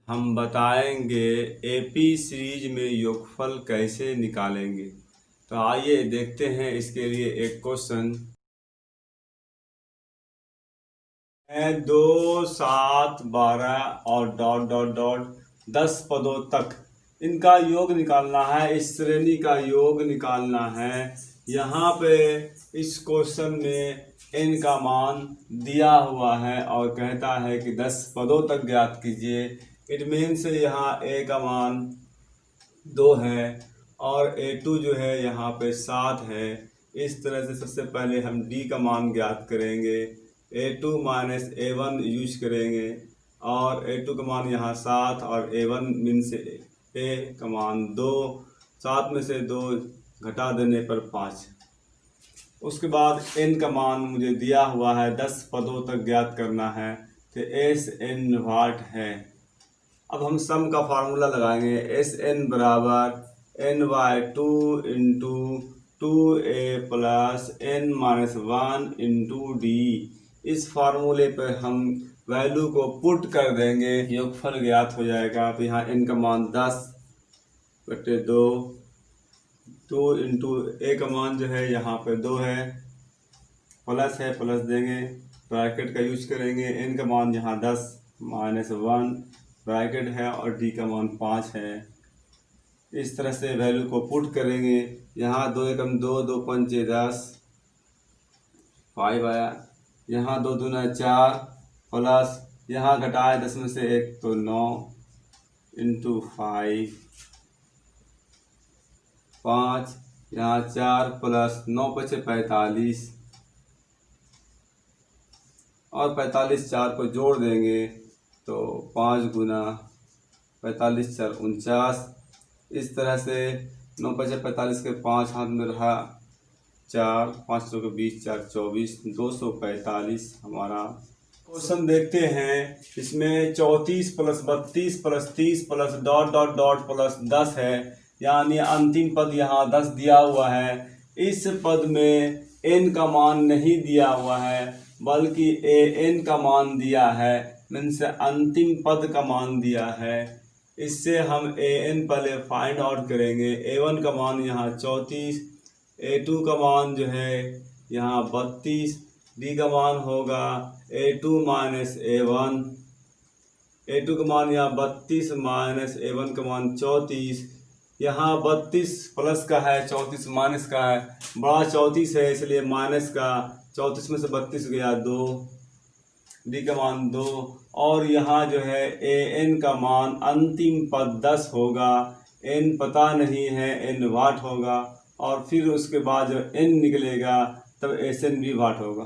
हम बताएंगे AP series में योगफल कैसे निकालेंगे। तो आइए देखते हैं। इसके लिए एक क्वेश्चन है। 2, 7, 12 और डॉट डॉट डॉट 10 पदों तक इनका योग निकालना है। इस श्रेणी का योग निकालना है। यहाँ पे इस क्वेश्चन में n का मान दिया हुआ है और कहता है कि 10 पदों तक ज्ञात कीजिए। इट मीन्स यहाँ a का मान 2 है और a2 जो है यहाँ पे 7 है। इस तरह से सबसे पहले हम d का मान ज्ञात करेंगे। a2 माइनस a1 यूज करेंगे और a2 का मान यहाँ 7 और a1 मीन्स a का मान 2। 7 में से 2 घटा देने पर 5। उसके बाद n का मान मुझे दिया हुआ है, 10 पदों तक ज्ञात करना है। तो एस एन वाट है। अब हम सम का फार्मूला लगाएंगे। एस एन बराबर N by 2 into 2a plus n minus 1 into D. इस फार्मूले पर हम वैल्यू को पुट कर देंगे, योगफल ज्ञात हो जाएगा। तो यहाँ n का मान 10/2, 2 इंटू a का मान जो है यहाँ पे 2 है, प्लस है, प्लस देंगे, ब्रैकेट का यूज करेंगे। n का मान यहाँ 10 माइनस 1 ब्रैकेट है और d का मान 5 है। इस तरह से वैल्यू को पुट करेंगे। यहाँ 2 एकम 2, 2 पंचे 10, 5 आया। यहाँ 2 दूना 4 प्लस यहाँ घटाए 10 में से 1 तो 9 इंटू 5, 5 यहाँ 4 प्लस 9 बचे 45 और 45 4 को जोड़ देंगे तो 5 गुना 45 4 49। इस तरह से 9 बचे 45 के 5 हाथ में रहा 4, 5 के 20 4 24, 245 हमारा क्वेश्चन देखते हैं। इसमें 34 plus 32 plus 30 plus dot dot dot plus 10 है, यानी अंतिम पद यहाँ 10 दिया हुआ है। इस पद में n का मान नहीं दिया हुआ है बल्कि an का मान दिया है, मीन्स अंतिम पद का मान दिया है। इससे हम an पहले फाइंड आउट करेंगे। a1 का मान यहाँ 34, a2 का मान जो है यहाँ 32, d का मान होगा a2 माइनस a1। a2 का मान यहाँ 32 माइनस a1 का मान 34। यहाँ 32 प्लस का है, 34 माइनस का है। बड़ा 34 है इसलिए माइनस का 34 में से 32 गया 2, d का मान 2। और यहाँ जो है an का मान अंतिम पद 10 होगा, n पता नहीं है, n वाट होगा। और फिर उसके बाद जब n निकलेगा तब एस एन भी वाट होगा।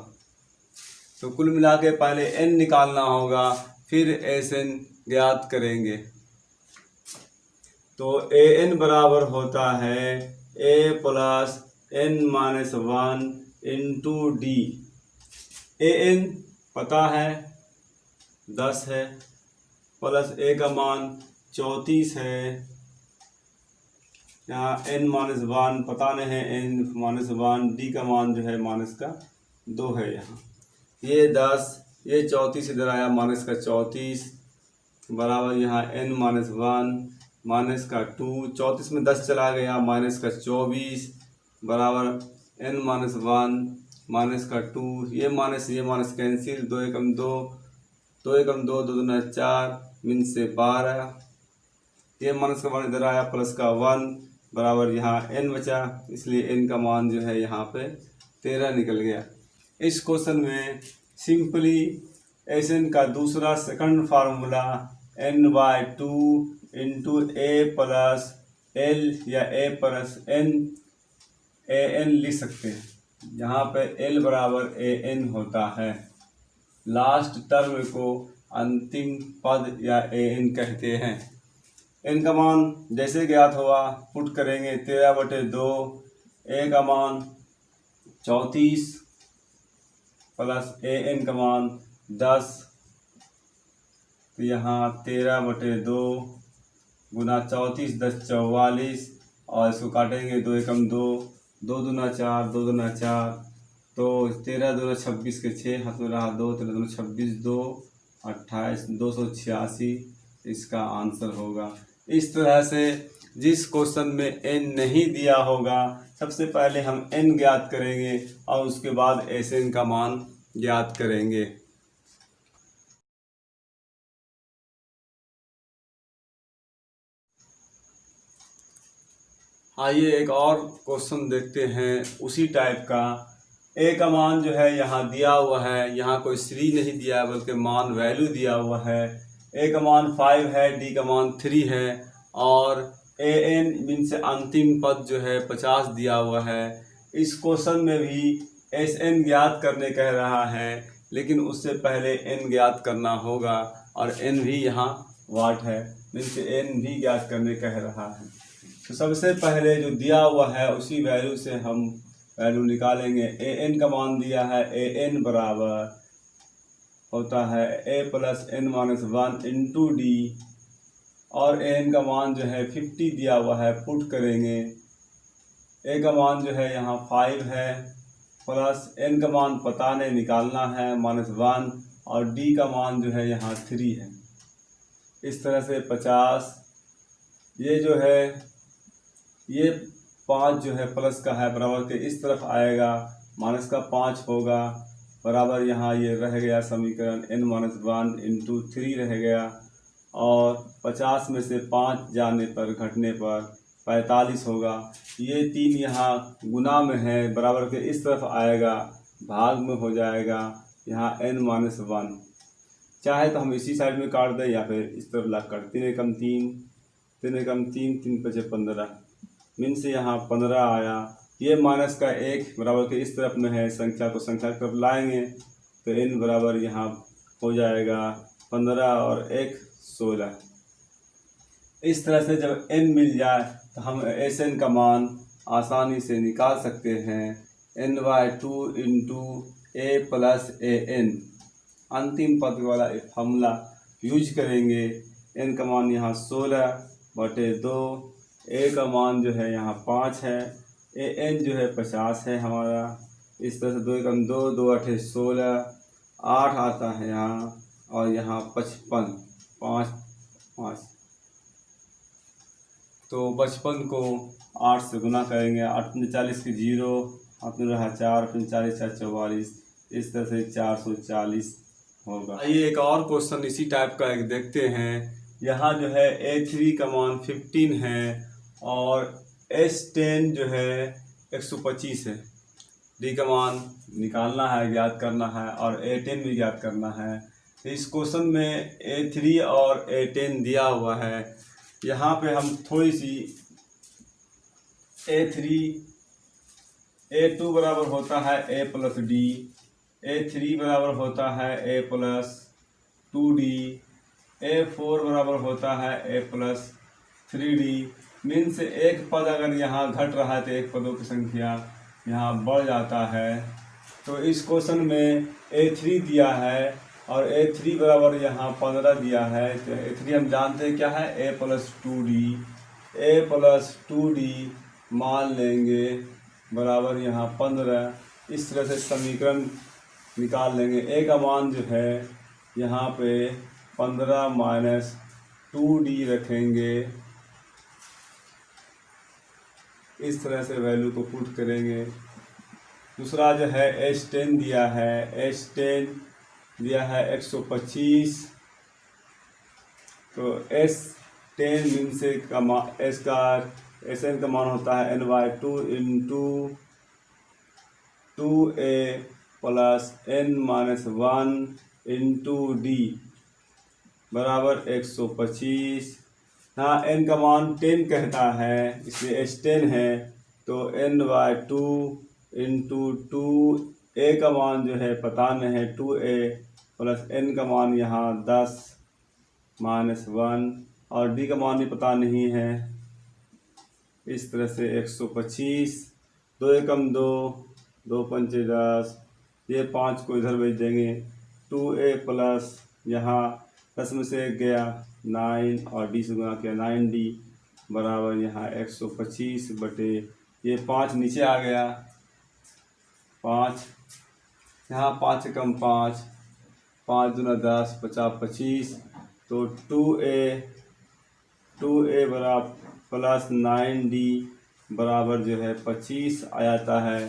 तो कुल मिला के पहले n निकालना होगा, फिर एस एन ज्ञात करेंगे। तो ए एन बराबर होता है a plus n minus 1 into D. A N पता है 10 है, प्लस a का मान 34 है। यहाँ n माइनस 1 पता नहीं है, n माइनस 1, डी का मान जो है माइनस का 2 है। यहाँ ये 10, ये 34 इधर आया, माइनस का 34 बराबर यहाँ n माइनस 1 माइनस का 2, 34 में 10 चला गया, माइनस का 24 बराबर n माइनस 1 माइनस का 2। ये माइनस कैंसिल, 2 एकम 2, 2 एकम 2, 2 दूना 4 मीन्स से 12। ये माइनस का मान इधर आया, प्लस का 1 बराबर यहाँ n बचा, इसलिए n का मान जो है यहाँ पे 13 निकल गया। इस क्वेश्चन में सिंपली एस एन का दूसरा second formula n by 2 into A plus L या A plus N A N लिख सकते हैं। यहाँ पे l बराबर ए एन होता है। लास्ट टर्म को अंतिम पद या ए एन कहते हैं। n का मान जैसे ज्ञात हुआ पुट करेंगे, 13/2, a का मान 34 प्लस an का मान 10। तो यहाँ 13/2 गुना 34, 10 44 और इसको काटेंगे, 2 एकम 2, 2 दूना 4, 2 दूना 4, तो 13 दूना 26 के 6 हाथ में रहा 2, 13 दूना 26, 2 28, 286। इसका आंसर होगा। इस तरह से जिस क्वेश्चन में n नहीं दिया होगा सबसे पहले हम n ज्ञात करेंगे और उसके बाद Sn का मान ज्ञात करेंगे। आइए एक और क्वेश्चन देखते हैं उसी टाइप का। a का मान जो है यहाँ दिया हुआ है, यहाँ कोई श्री नहीं दिया है बल्कि मान वैल्यू दिया हुआ है। a का मान 5 है, d का मान 3 है और an मीन्स अंतिम पद जो है 50 दिया हुआ है। इस क्वेश्चन में भी Sn ज्ञात करने कह रहा है, लेकिन उससे पहले n ज्ञात करना होगा और n भी यहाँ वाट है, मीन्स n भी ज्ञात करने कह रहा है। तो सबसे पहले जो दिया हुआ है उसी वैल्यू से हम वैल्यू निकालेंगे। an का मान दिया है, an बराबर होता है a plus n minus 1 into D और an का मान जो है 50 दिया हुआ है, पुट करेंगे। a का मान जो है यहाँ 5 है प्लस n का मान पता नहीं निकालना है -1 और d का मान जो है यहाँ 3 है। इस तरह से 50 ये जो है ये 5 जो है प्लस का है बराबर के इस तरफ आएगा, माइनस का 5 होगा बराबर यहाँ ये रह गया समीकरण n-1 इंटू 3 रह गया और 50 में से 5 जाने पर घटने पर 45 होगा। ये 3 यहाँ गुना में है बराबर के इस तरफ आएगा, भाग में हो जाएगा यहाँ n-1। चाहे तो हम इसी साइड में काट दें या फिर इस तरफ ला कर 3 एकम 3 3 एकम 3 3 5 15 मीन्स यहाँ 15 आया। ये माइनस का 1 बराबर के इस तरफ में है, संख्या को संख्या की तरफ लाएंगे तो n बराबर यहाँ हो जाएगा 15 और 1 16। इस तरह से जब n मिल जाए तो हम Sn का मान आसानी से निकाल सकते हैं। n/2 into a plus an अंतिम पद वाला फॉर्मूला यूज करेंगे। n का मान यहाँ 16/2, a का मान जो है यहाँ 5 है, an जो है 50 है हमारा। इस तरह से 2 एकम 2 2 8 16 8 आता है यहाँ और यहाँ 55 5 5 तो 55 को 8 से गुना करेंगे। 8 40 की 0 अपने रहा 4 40 4 44, इस तरह से 440 होगा। आइए एक और क्वेश्चन इसी टाइप का एक देखते हैं। यहाँ जो है a3 का मान 15 है और S10 जो है 125 है। d का मान निकालना है, ज्ञात करना है और A10 भी ज्ञात करना है। तो इस क्वेश्चन में A3 और A10 दिया हुआ है। यहाँ पे हम थोड़ी सी A3 A2 बराबर होता है a प्लस डी, A3 बराबर होता है a प्लस 2d, A4 बराबर होता है a प्लस 3d। मीन्स एक पद अगर यहाँ घट रहा है तो एक पदों की संख्या यहाँ बढ़ जाता है। तो इस क्वेश्चन में A3 दिया है और A3 बराबर यहाँ 15 दिया है। तो A3 हम जानते हैं क्या है, a plus 2d, a plus 2d मान लेंगे बराबर यहाँ 15। इस तरह से समीकरण निकाल लेंगे। a का मान जो है यहाँ पे 15 माइनस 2d रखेंगे। इस तरह से वैल्यू को पुट करेंगे। दूसरा जो है S10 दिया है, S10 दिया है 125। तो S10 मीन से Sn का मान होता है n/2 into 2a plus n-1 into d बराबर 125। यहाँ n का मान 10 कहता है इसलिए S10 है, तो n/2 इंटू 2a का मान जो है पता नहीं है 2a प्लस n का मान यहाँ 10 -1 और d का मान भी पता नहीं है। इस तरह से 125 2 एकम 2 2 पंचे 10, ये 5 को इधर भेज देंगे। 2a प्लस यहाँ 10 में से 1 गया 9 और d से गुना किया 9d बराबर यहाँ 125 बटे ये 5 नीचे आ गया 5, यहाँ 5 एकम 5 5 दूना 10 50 25 तो 2a बराबर प्लस 9d बराबर जो है 25 आ जाता है।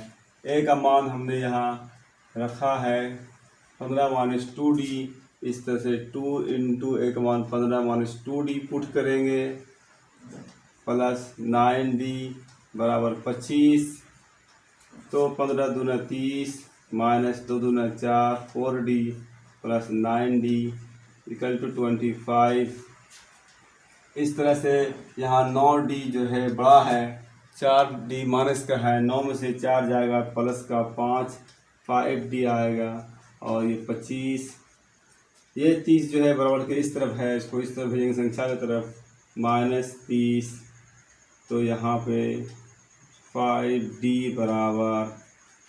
a का मान हमने यहाँ रखा है 15 माइनस 2d। इस तरह से 2 इंटू a का मान 15 माइनस 2d पुट करेंगे प्लस 9d बराबर 25। तो 15 दूना 30 माइनस 2 दूना 4 4d plus 9d equal to 25। इस तरह से यहाँ 9d जो है बड़ा है, 4d माइनस का है, 9 में से 4 जाएगा प्लस का 5d आएगा और ये 25। ये 30 जो है बराबर के इस तरफ है, इसको इस तरफ भेजेंगे संख्या की तरफ माइनस 30। तो यहाँ पे 5d बराबर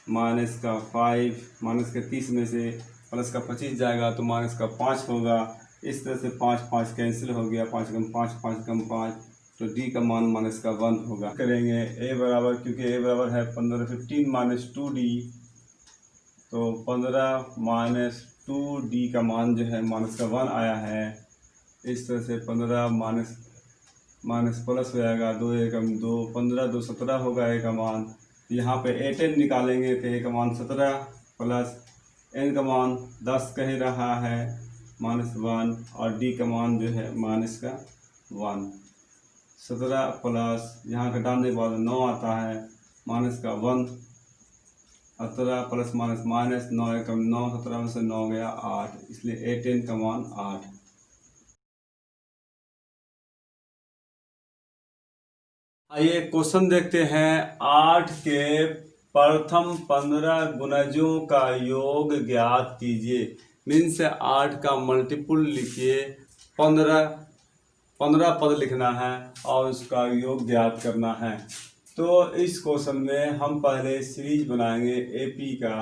माइनस का 5 माइनस का 30 में से प्लस का 25 जाएगा तो माइनस का 5 होगा। इस तरह से 5 5 कैंसिल हो गया, 5 कम 5 5 कम 5, तो d का मान माइनस का 1 होगा। करेंगे a बराबर, क्योंकि a बराबर है 15 माइनस 2d, तो 15 माइनस 2d का मान जो है माइनस का 1 आया है। इस तरह से 15 माइनस प्लस हो जाएगा, 2 एकम 2, 15 2 17 होगा a का मान। यहाँ पे a10 निकालेंगे तो a का मान 17 प्लस n का मान 10 कह रहा है माइनस 1 और d का मान जो है माइनस का 1। 17 प्लस यहाँ घटाने के बाद 9 आता है माइनस का 1। 17 प्लस माइनस माइनस 9 एकम 9, 17 में से 9 गया 8, इसलिए a10 का मान 8। आइए क्वेश्चन देखते हैं। 8 के प्रथम 15 गुणजों का योग ज्ञात कीजिए। मीन्स 8 का मल्टीपुल लिखिए, 15 पद लिखना है और उसका योग ज्ञात करना है। तो इस क्वेश्चन में हम पहले सीरीज बनाएंगे AP का।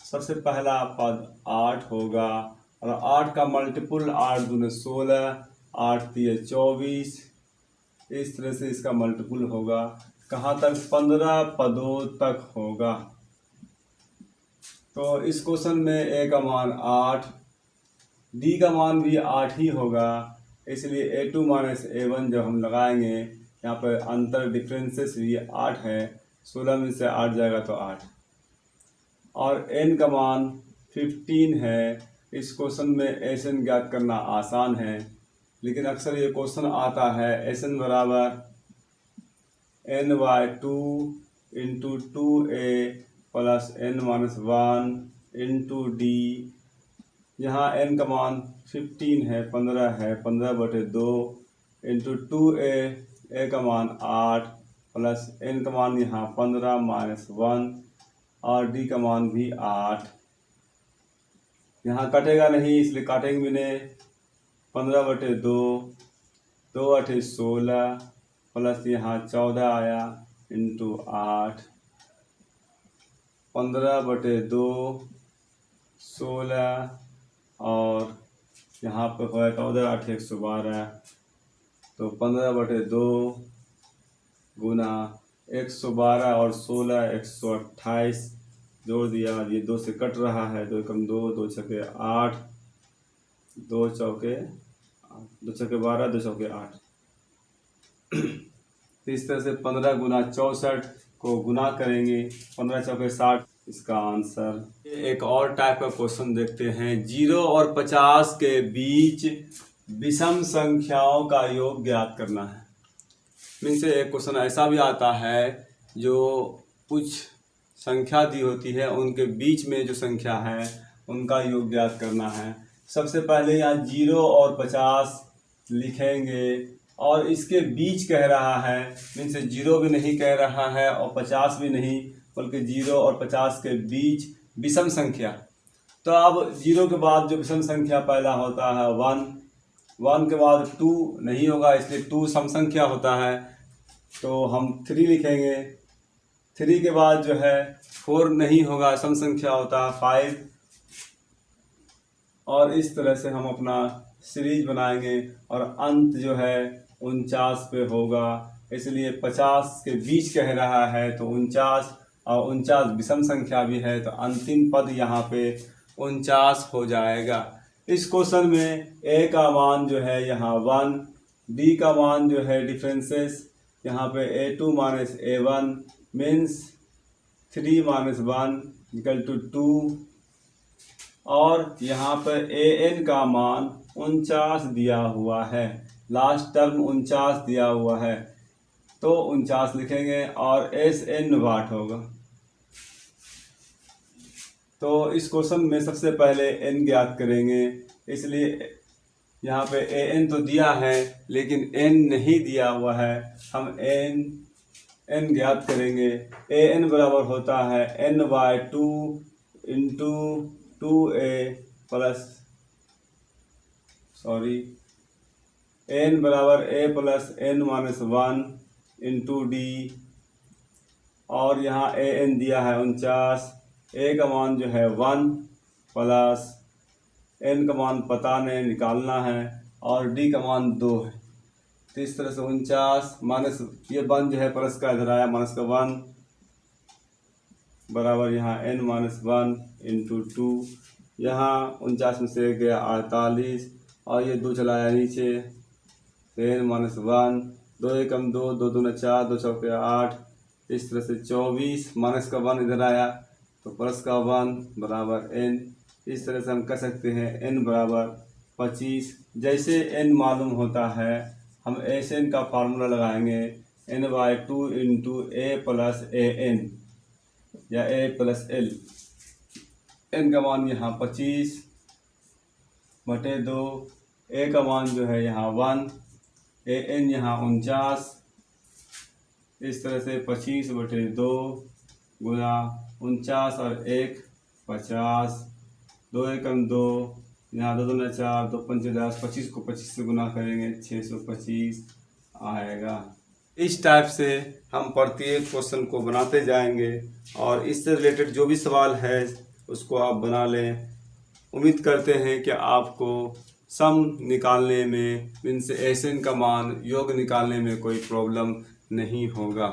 सबसे पहला पद 8 होगा और 8 का मल्टीपुल 8 दूने 16, 8 तिये 24। इस तरह से इसका मल्टीपुल होगा, कहाँ तक? 15 पदों तक होगा। तो इस क्वेश्चन में a का मान 8, d का मान भी 8 ही होगा, इसलिए a2 माइनस a1 जब हम लगाएंगे, यहाँ पर अंतर डिफरेंसेस भी 8 है, 16 में से 8 जाएगा तो 8। और n का मान 15 है। इस क्वेश्चन में SN ज्ञात करना आसान है, लेकिन अक्सर ये क्वेश्चन आता है SN बराबर n/2 into 2a plus n minus 1 into d। यहाँ n का मान 15 है, 15 है, 15/2 इंटू 2a का मान 8 प्लस n का मान यहाँ 15 माइनस 1 और d का मान भी 8। यहाँ कटेगा नहीं, इसलिए काटेंगे भी नहीं। 15/2, 2 8 16 प्लस यहाँ 14 आया इंटू 8। 15/2 16 और यहाँ पर होगा 14 8 112, तो 15/2 गुना 112 और 16 128 जोड़ दिया, ये 2 से कट रहा है, 2 कम 2, 2 छके 8, 2 चौके 2 छके 12, 2 चौके 8। तो इस तरह से 15 गुना 64 को गुना करेंगे, 15 चौके 60 इसका आंसर। एक और टाइप का क्वेश्चन देखते हैं। 0 और 50 के बीच विषम संख्याओं का योग ज्ञात करना है। मीन्स एक क्वेश्चन ऐसा भी आता है जो कुछ संख्या दी होती है, उनके बीच में जो संख्या है उनका योग ज्ञात करना है। सबसे पहले यहाँ 0 और 50 लिखेंगे और इसके बीच कह रहा है, मीन्स 0 भी नहीं कह रहा है और 50 भी नहीं, बल्कि 0 और 50 के बीच विषम संख्या। तो अब 0 के बाद जो विषम संख्या पहला होता है 1, 1 के बाद 2 नहीं होगा, इसलिए 2 सम संख्या होता है, तो हम 3 लिखेंगे। 3 के बाद जो है 4 नहीं होगा, सम संख्या होता है 5। और इस तरह से हम अपना सीरीज बनाएंगे और अंत जो है 49 पे होगा, इसलिए 50 के बीच कह रहा है तो 49, और 49 विषम संख्या भी है, तो अंतिम पद यहाँ पे 49 हो जाएगा। इस क्वेश्चन में ए का मान जो है यहाँ 1, डी का मान जो है डिफरेंसेस यहाँ पे A2 minus A1 means 3 minus 1 equal to 2, और यहाँ पर an का मान 49 दिया हुआ है, लास्ट टर्म 49 दिया हुआ है, तो 49 लिखेंगे और SN वाट होगा। तो इस क्वेश्चन में सबसे पहले n ज्ञात करेंगे, इसलिए यहाँ पे an तो दिया है लेकिन n नहीं दिया हुआ है, हम n ज्ञात करेंगे। an बराबर होता है n/2 into 2a plus n बराबर a plus n minus 1 into D, और यहाँ an दिया है 49, a का मान जो है 1 प्लस n का मान पता नहीं निकालना है, और d का मान 2 है। तो इस तरह से 49 माइनस ये 1 जो है प्लस का इधर आया, माइनस का 1 बराबर यहाँ n माइनस 1 इंटू 2, यहाँ 49 में से गया 48 और ये 2 चलाया नीचे, तो n माइनस 1, 2 एकम 2, 2 दूना 4, 2 चौके 8, इस तरह से 24 माइनस का 1 इधर आया तो प्लस का 1 बराबर n। इस तरह से हम कह सकते हैं n बराबर 25। जैसे n मालूम होता है हम SN का फार्मूला लगाएंगे n/2 into a plus AN या a प्लस L। n का मान यहाँ 25/2, a का मान जो है यहाँ 1, AN यहाँ 49, इस तरह से 25/2 गुना 49 और 1 50, 2 एकम 2, यहाँ 2 दूना 4, 2 पंचे 10, 25 को 25 से गुना करेंगे 625 आएगा। इस टाइप से हम प्रत्येक क्वेश्चन को बनाते जाएंगे और इससे रिलेटेड जो भी सवाल है उसको आप बना लें। उम्मीद करते हैं कि आपको सम निकालने में मीन्स SN का मान योग निकालने में कोई प्रॉब्लम नहीं होगा।